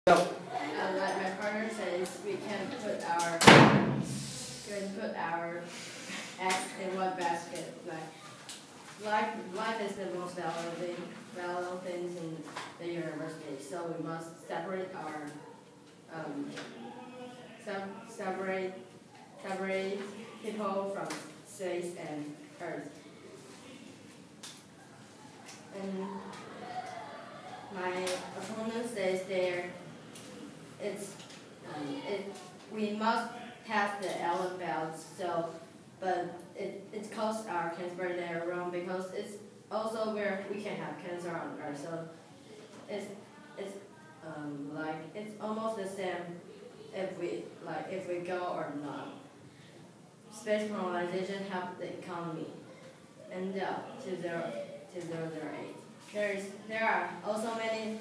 Like my partner says, we can put our eggs in one basket. Life is the most valuable things in the university, so we must separate our separate people from space and earth. And my opponent says we must pass the Allen belts, but it causes our cancer they're wrong because it's also where we can have cancer on Earth. So it's almost the same if we go or not. Space colonization helped the economy and to 2008. There are also many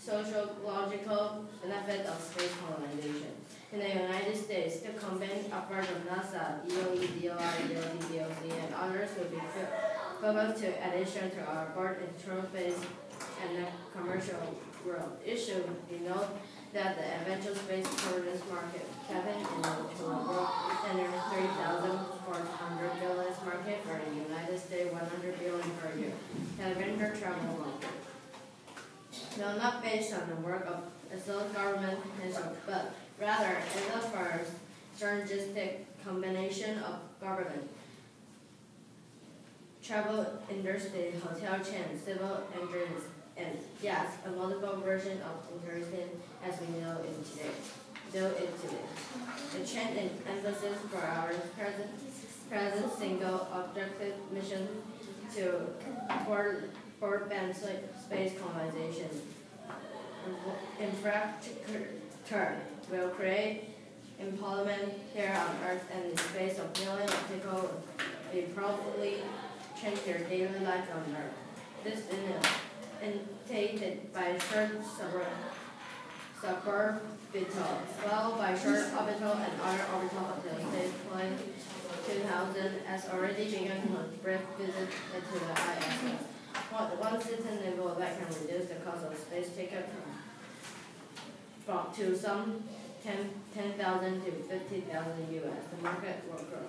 sociological benefits of space colonization. In the United States, the company apart from NASA, DOE, DOI, DOD, DOC, and others will be focused to addition to our board internal space and the commercial world. It should be noted that the eventual space tourism market tapping into a world under 3,400 billion market for the United States, 100 billion per year, and vendor travel market. No, not based on the work of a sole government potential, but rather it offers synergistic combination of government, travel industry, hotel chains, civil engineers, and yes, a multiple version of interesting as we know it today. The change in emphasis for our present single objective mission to broadband space colonization infrastructure will create employment here on Earth and in space of millions of people will probably change their daily life on Earth. This is indicated by short suborbital, followed by short orbital and other orbital until space flight 2000 has already begun to brief visit to the ISS. One sustainable that can reduce the cost of space ticket to some 10,000 to 50,000 US. The market will grow.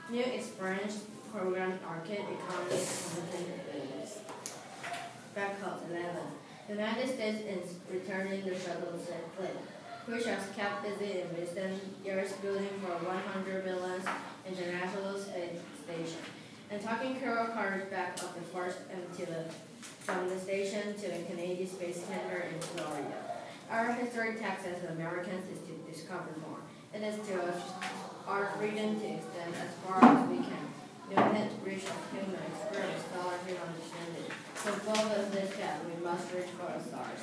New experience program arcade economy competitiveness. Backup 11. The United States is returning the shuttle fleet, which has kept busy in recent years building for 100 billion international space station and taking cargo cars back of the force from the station to the Canadian Space Center in Florida. Our historic task as Americans is to discover more. It is to our freedom to extend as far as we can. Unit reach of human experience, scholarship, understanding. To fulfill this gap, we must reach for the stars.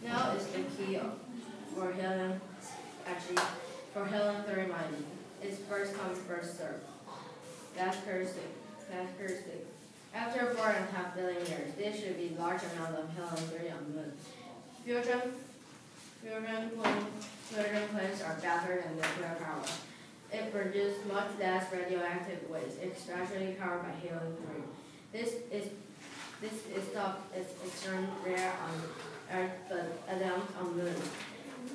Now is the key for Helium 3 mining. It's first come, first served. That's characteristic. After 4.5 billion years, there should be large amount of helium-3 on the moon. Fusion plants are better than nuclear power. It produces much less radioactive waste, especially powered by helium-3. This is extremely rare on Earth, but abundant on Moon.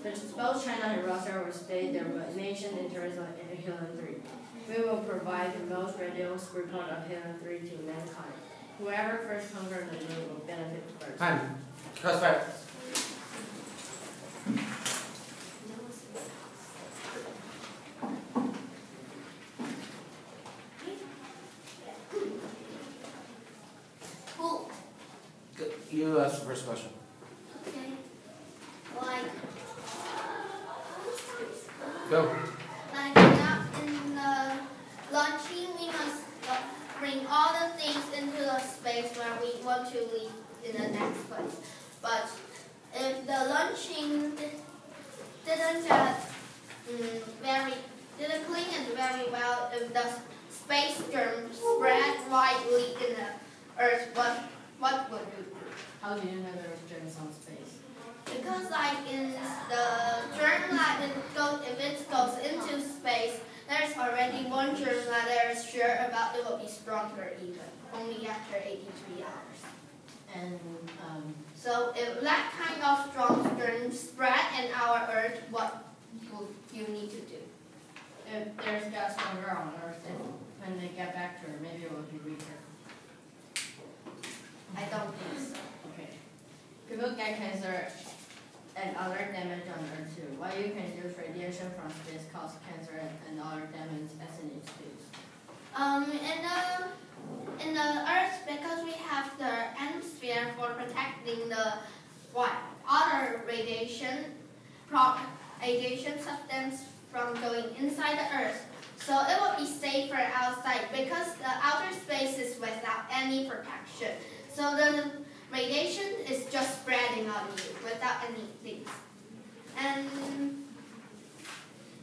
Both China and Russia will state their nation interest in helium-3. We will provide the most radios report of helium-3 to mankind. Whoever first conquers the moon will benefit first. Time. Crossfire. Cool. You ask the first question. Okay. Go. Now in the launching, we must bring all the things into the space where we want to live in the next place. But if the launching didn't clean it very well, if the space germs spread widely in the Earth, what would you do? How do you know there are germs on space? Because in the germ lab, if it goes into space, there's already one germ that there is sure about it will be stronger even, only after 83 hours. And so if that kind of storm spread in our Earth, what will you need to do? if there's gas stronger on Earth, when they get back to Earth, maybe it will be weaker. I don't think so. Okay. People get cancer and other damage on Earth too. Why you can use radiation from space cause cancer and other damage as in space? In the Earth, because we have the atmosphere for protecting the other radiation substance from going inside the Earth. So it will be safer outside because the outer space is without any protection. So the radiation is just spreading on you without anything. And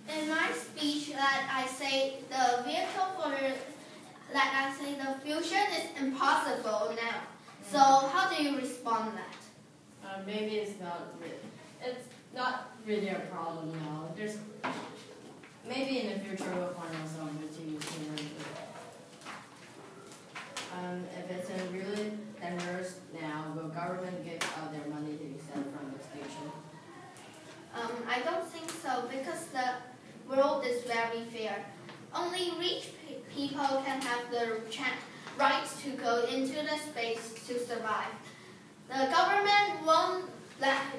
in my speech that I say the fusion is impossible now. So how do you respond to that? Maybe it's not really a problem now. Maybe in the future we'll find out something to use sooner. If it's really dangerous now, will government give out their money to exempt from the station? I don't think so because the world is very fair. Only rich people can have the right to go into the space to survive. The government won't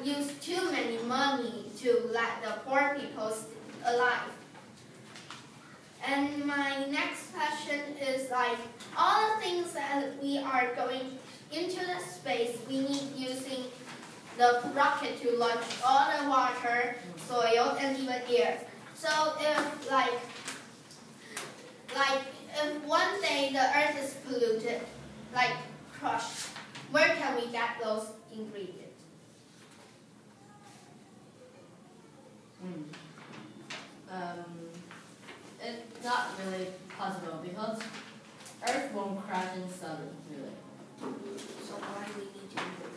use too many money to let the poor people alive. And my next question is all the things that we are going into the space, we need using the rocket to launch all the water, soil, and even air. So if if one day the Earth is polluted, crushed, where can we get those ingredients? It's not really possible because Earth won't crash in sudden, really. So why do we need to do